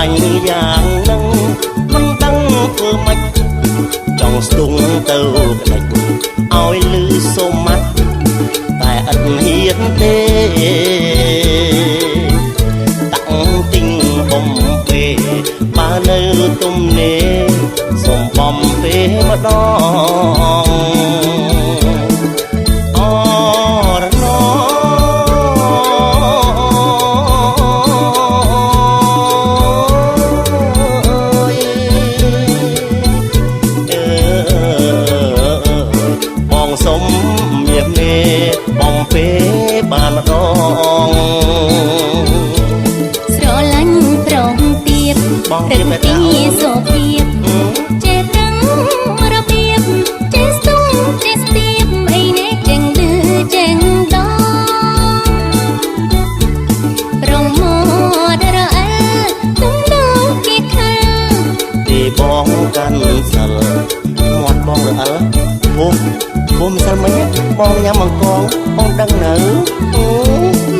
ឡាញ់យ៉ាងនឹងមិនដឹងធ្វើម៉េចចង់ស្ទង់ទៅក្ដិចឲ្យលឺសូមម៉ាត់តែឥតហ៊ានទេតាំងទិញបំពេបើនៅទំនេរសូមបំពេម្ដងសុំមានមេបំពេបានម្ដងស្រឡាញ់ប្រងទៀតបងទៀតបែបណាសុភាពចេះដឹងរបៀបចេះស្ទង់ចេះស្ទាបអីនេះចេះលឺចេះដល់ប្រមោទរអើទំនោរគេខាទីបងកាន់សិលមាត់បងរអិលពុំសិលមិញបងញ៉ាំអង្ករបងដឹងនៅ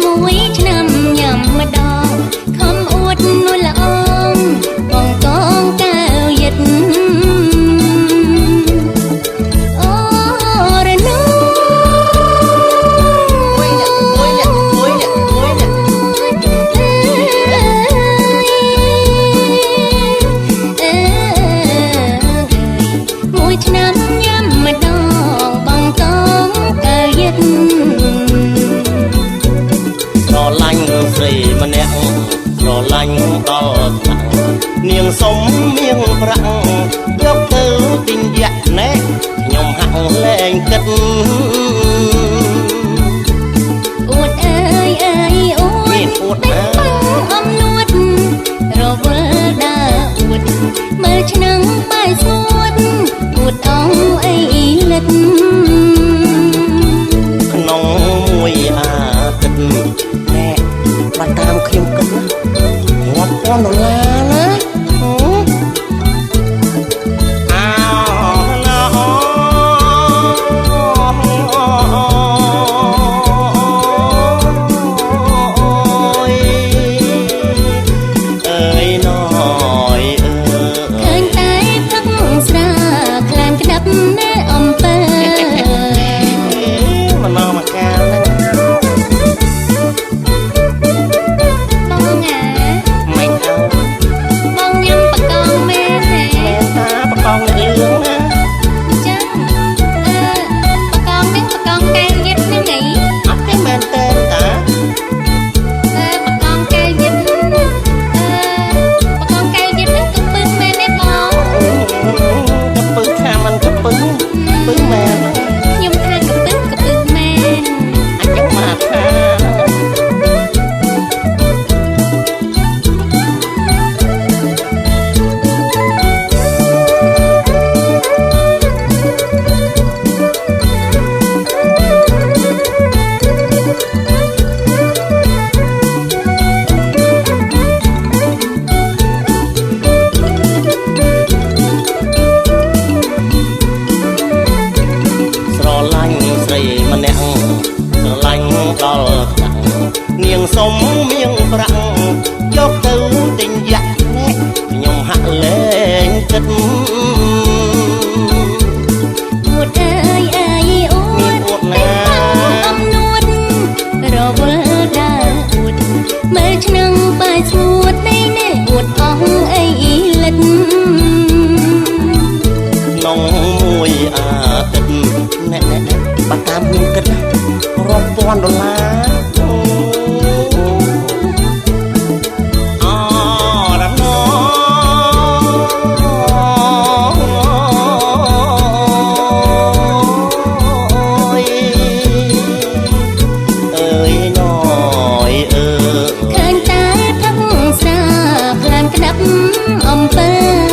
មួយឆ្នាំញ៉ាំម្ដងខំអួតនួនល្អងបងកងកៅយិតអូរនូមួយឆ្នាំញ៉ាំម្ដងបងកងកៅយិតស្រឡាញ់ស្រីម្នាក់ស្រឡាញ់ដល់ថ្នាក់នាងសុំមាងប្រាក់យកទៅទិញយ៉ាក់ណែខ្ញុំហាក់លែងគិតអួតអើយអើយអួតតែបងអំនួតរវល់ដើរអួតមើលឆ្នាំបាយស្ងួតអួតអងអីលិតក្នុងមួយអាទិត្យណែបាត់តាមខ្ញុំគិតណា$10,000ណានាងសុំមាងប្រាក់យកទៅទិញយ៉ាក់ណែខ្ញុំហាក់លែងគិតអួតអើយអើយអួតណាអំនួតរវល់ដើរអួតមើលឆ្នាំបាយស្ងួតនៃនេះអួតអងអីលិតក្នុងមួយអាទិត្យណែបាត់តាមខ្ញុំគិត$10,000ឃើញតែផឹកស្រាក្លានក្តាប់អំពើ